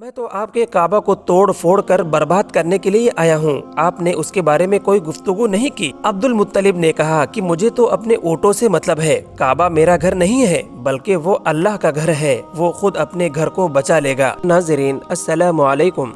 मैं तो आपके काबा को तोड़ फोड़ कर बर्बाद करने के लिए आया हूँ। आपने उसके बारे में कोई गुफ्तगू नहीं की। अब्दुल मुत्तलिब ने कहा कि मुझे तो अपने ऊँटों से मतलब है। काबा मेरा घर नहीं है बल्कि वो अल्लाह का घर है। वो खुद अपने घर को बचा लेगा। नाज़रीन, अस्सलामु अलैकुम।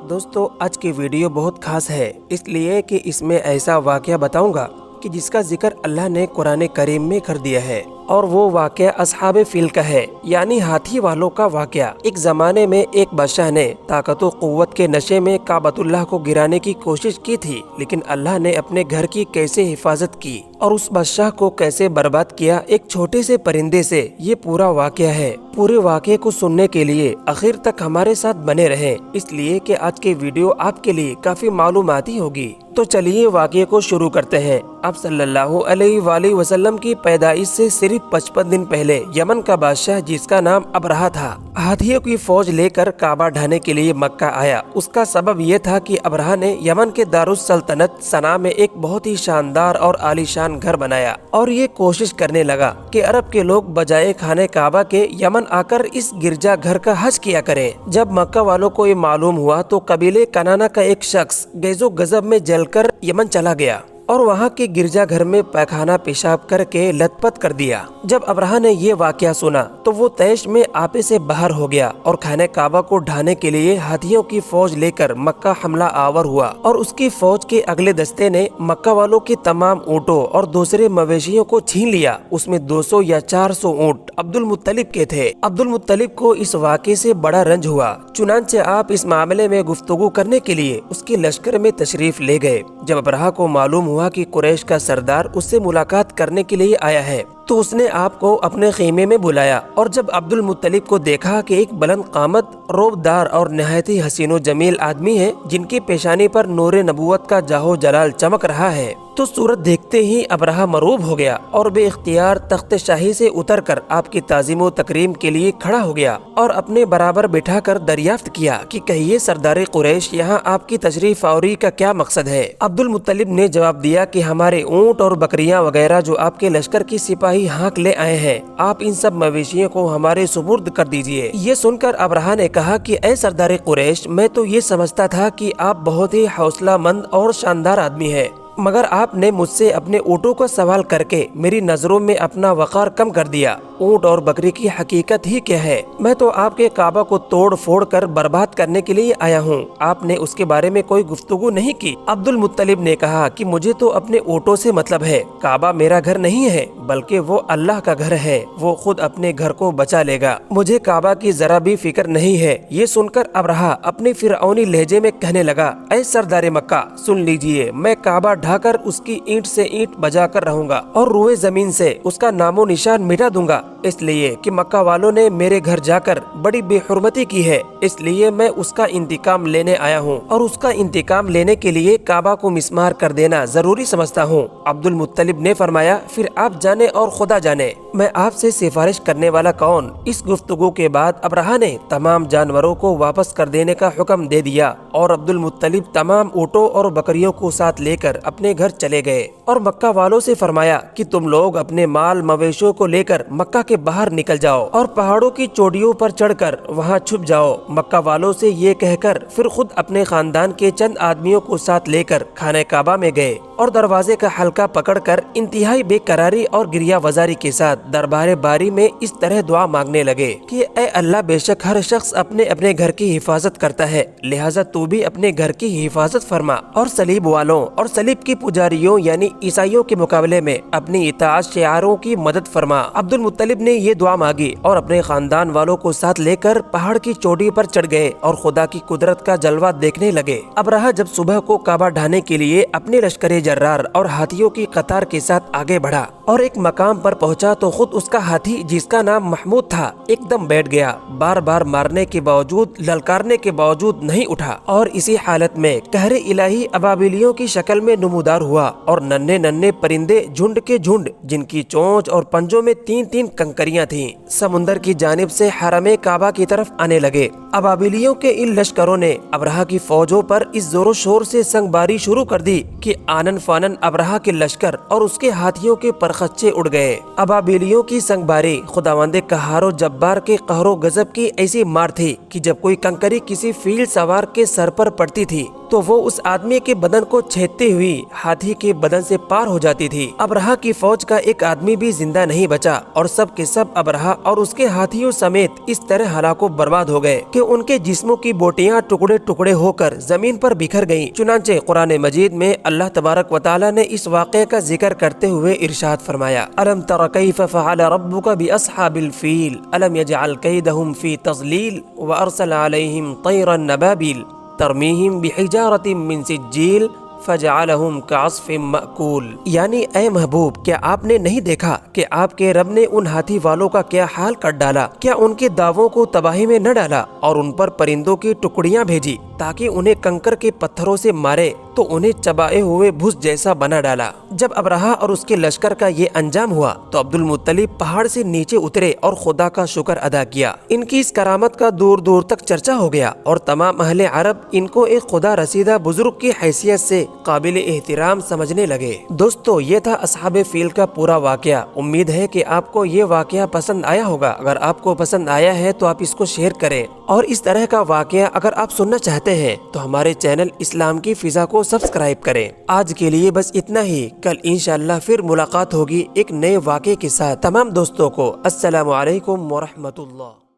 दोस्तों, आज की वीडियो बहुत खास है, इसलिए कि इसमें ऐसा वाक़या बताऊंगा कि जिसका जिक्र अल्लाह ने कुरान करीम में कर दिया है, और वो वाक़या अस्हाबे फील का है, यानी हाथी वालों का वाक़या। एक ज़माने में एक बादशाह ने ताकत व क़ुव्वत के नशे में काबतुल्लाह को गिराने की कोशिश की थी, लेकिन अल्लाह ने अपने घर की कैसे हिफाजत की और उस बादशाह को कैसे बर्बाद किया एक छोटे से परिंदे से, ये पूरा वाक़या है। पूरे वाक़ये को सुनने के लिए आखिर तक हमारे साथ बने रहें, इसलिए कि आज की वीडियो आपके लिए काफ़ी मालूमाती होगी। तो चलिए वाक़ये को शुरू करते हैं। आप सल्लल्लाहु अलैहि वसल्लम की पैदाइश से सिर्फ 55 दिन पहले यमन का बादशाह, जिसका नाम अबरहा था, हाथियों की फौज लेकर काबा ढाने के लिए मक्का आया। उसका सबब ये था कि अबरहा ने यमन के दारुस सल्तनत सना में एक बहुत ही शानदार और आलीशान घर बनाया और ये कोशिश करने लगा कि अरब के लोग बजाय खाने काबा के यमन आकर इस गिरजा घर का हज किया करें। जब मक्का वालों को ये मालूम हुआ तो कबीले कनाना का एक शख्स गैजो गजब में जलकर यमन चला गया और वहाँ के गिरजा घर में पैखाना पेशाब करके लथपथ कर दिया। जब अबरहा ने ये वाक़या सुना तो वो तैश में आपे से बाहर हो गया और खाने काबा को ढाने के लिए हाथियों की फौज लेकर मक्का हमला आवर हुआ। और उसकी फौज के अगले दस्ते ने मक्का वालों के तमाम ऊँटों और दूसरे मवेशियों को छीन लिया। उसमें 200 या 400 ऊँट अब्दुल मुत्तलिब के थे। अब्दुल मुत्तलिब को इस वाक़े से बड़ा रंज हुआ, चुनांचे आप इस मामले में गुफ्तगू करने के लिए उसके लश्कर में तशरीफ ले गए। जब अबरहा को मालूम हुआ कि कुरैश का सरदार उससे मुलाकात करने के लिए आया है तो उसने आपको अपने खेमे में बुलाया। और जब अब्दुल मुत्तलिब को देखा कि एक बुलंद कामत, रोबदार और नहायत ही हसीनो जमील आदमी है, जिनकी पेशानी पर नूरे नबूवत का जाहो जलाल चमक रहा है, तो सूरत देखते ही अबरहा मरूब हो गया और बेइख्तियार तख्त शाही से उतरकर आपकी ताज़ीम व तकरीम के लिए खड़ा हो गया और अपने बराबर बिठाकर दरियाफ्त किया कि कहिए सरदार कुरैश, यहाँ आपकी तशरीफ आवरी का क्या मकसद है। अब्दुल मुत्तलिब ने जवाब दिया कि हमारे ऊँट और बकरियाँ वगैरह जो आपके लश्कर की सिपाही हाँक ले आए हैं, आप इन सब मवेशियों को हमारे सुपुर्द कर दीजिए। ये सुनकर अबरहा ने कहा कि ऐ सरदार कुरैश, मैं तो ये समझता था कि आप बहुत ही हौसलामंद और शानदार आदमी है, मगर आपने मुझसे अपने ऊँटों का सवाल करके मेरी नजरों में अपना वक़ार कम कर दिया। ऊँट और बकरी की हकीकत ही क्या है? मैं तो आपके काबा को तोड़ फोड़ कर बर्बाद करने के लिए आया हूँ। आपने उसके बारे में कोई गुफ्तगू नहीं की। अब्दुल मुत्तलिब ने कहा कि मुझे तो अपने ऊँटों से मतलब है। काबा मेरा घर नहीं है बल्कि वो अल्लाह का घर है। वो खुद अपने घर को बचा लेगा। मुझे काबा की जरा भी फिक्र नहीं है। ये सुनकर अबरहा अपने फिरौनी लहजे में कहने लगा, ऐ सरदार मक्का, सुन लीजिए, मैं काबा ढाकर उसकी ईंट से ईंट बजाकर रहूंगा और रुए जमीन से उसका नामो निशान मिटा दूंगा, इसलिए कि मक्का वालों ने मेरे घर जाकर बड़ी बेहुरमती की है। इसलिए मैं उसका इंतकाम लेने आया हूँ और उसका इंतकाम लेने के लिए काबा को मिस्मार कर देना जरूरी समझता हूँ। अब्दुल मुत्तलिब ने फरमाया, फिर आप जाने और खुदा जाने, मैं आपसे सिफारिश करने वाला कौन। इस गुफ्तगू के बाद अबरहा ने तमाम जानवरों को वापस कर देने का हुक्म दे दिया और अब्दुल मुत्तलिब तमाम ऊँटों और बकरियों को साथ लेकर अपने घर चले गए और मक्का वालों से फरमाया कि तुम लोग अपने माल मवेशियों को लेकर मक्का के बाहर निकल जाओ और पहाड़ों की चोटियों पर चढ़कर वहां छुप जाओ। मक्का वालों से ये कहकर फिर खुद अपने खानदान के चंद आदमियों को साथ लेकर खाने काबा में गए और दरवाजे का हल्का पकड़कर इंतहाई बेकरारी और गिरिया वजारी के साथ दरबार बारी में इस तरह दुआ मांगने लगे कि ए अल्लाह, बेशक हर शख्स अपने अपने घर की हिफाजत करता है, लिहाजा तू भी अपने घर की हिफाजत फरमा और सलीब वालों और सलीब की पुजारियों यानी ईसाइयों के मुकाबले में अपनी इताअत शियारों की मदद फरमा। अब्दुल मुत्तलिब ने ये दुआ मांगी और अपने खानदान वालों को साथ लेकर पहाड़ की चोटी पर चढ़ गए और खुदा की कुदरत का जलवा देखने लगे। अबरहा जब सुबह को काबा ढाने के लिए अपने लश्कर जर्रार और हाथियों की कतार के साथ आगे बढ़ा और एक मकाम पर पहुंचा तो खुद उसका हाथी, जिसका नाम महमूद था, एकदम बैठ गया। बार बार मारने के बावजूद, ललकारने के बावजूद नहीं उठा और इसी हालत में कहरे इलाही अबाबिलियों की शक्ल में नमूदार हुआ और नन्हे नन्हे परिंदे झुंड के झुंड, जिनकी चोंच और पंजों में 3-3 कंकरियां थीं, समुंदर की जानिब से हरमे काबा की तरफ आने लगे। अबाबिलियों के इन लश्करों ने अबरहा की फौजों पर इस जोरों शोर से संगबारी शुरू कर दी कि आनन फानन अबरहा के लश्कर और उसके हाथियों के परखच्चे उड़ गए। अबाबिलियों की संगबारी खुदावंदे कहारो जब्बार के कहरो गजब की ऐसी मार थी कि जब कोई कंकरी किसी फील सवार के सर पर पड़ती थी तो वो उस आदमी के बदन को छेदती हुई हाथी के बदन से पार हो जाती थी। अबरहा की फौज का एक आदमी भी जिंदा नहीं बचा और सब के सब अबरहा और उसके हाथियों समेत इस तरह हलाको बर्बाद हो गए कि उनके जिस्मों की बोटियां टुकड़े टुकड़े होकर जमीन पर बिखर गयीं। चुनांचे कुरान मजीद में अल्लाह तबारक व तआला ने इस वाक़े का जिक्र करते हुए इरशाद फरमाया, अलम तर कैफ फ़अल रब्बुका बिअस्हाबिल फील अलम यजअल कैदहुम फी तज़लील व अरसल अलैहिम तैरन नबाबिल तरमीहिम बिहिजारतिम मिन सिज्जील फजअलहुम कअस्फिम मअकूल। यानी ऐ महबूब, क्या आपने नहीं देखा कि आपके रब ने उन हाथी वालों का क्या हाल कर डाला? क्या उनके दावों को तबाही में न डाला और उन पर परिंदों की टुकड़ियां भेजी ताकि उन्हें कंकर के पत्थरों से मारे तो उन्हें चबाए हुए भुस जैसा बना डाला। जब अबरहा और उसके लश्कर का ये अंजाम हुआ तो अब्दुल मुत्तलिब पहाड़ से नीचे उतरे और खुदा का शुक्र अदा किया। इनकी इस करामत का दूर दूर तक चर्चा हो गया और तमाम अहले अरब इनको एक खुदा रसीदा बुजुर्ग की हैसियत से काबिल एहतिराम समझने लगे। दोस्तों, ये था अस्हाबे फील का पूरा वाकया। उम्मीद है कि आपको ये वाकया पसंद आया होगा। अगर आपको पसंद आया है तो आप इसको शेयर करें और इस तरह का वाकया अगर आप सुनना चाहते हैं तो हमारे चैनल इस्लाम की फिजा को सब्सक्राइब करें। आज के लिए बस इतना ही। कल इंशाअल्लाह फिर मुलाकात होगी एक नए वाकये के साथ। तमाम दोस्तों को अस्सलामु अलैकुम व रहमतुल्लाह।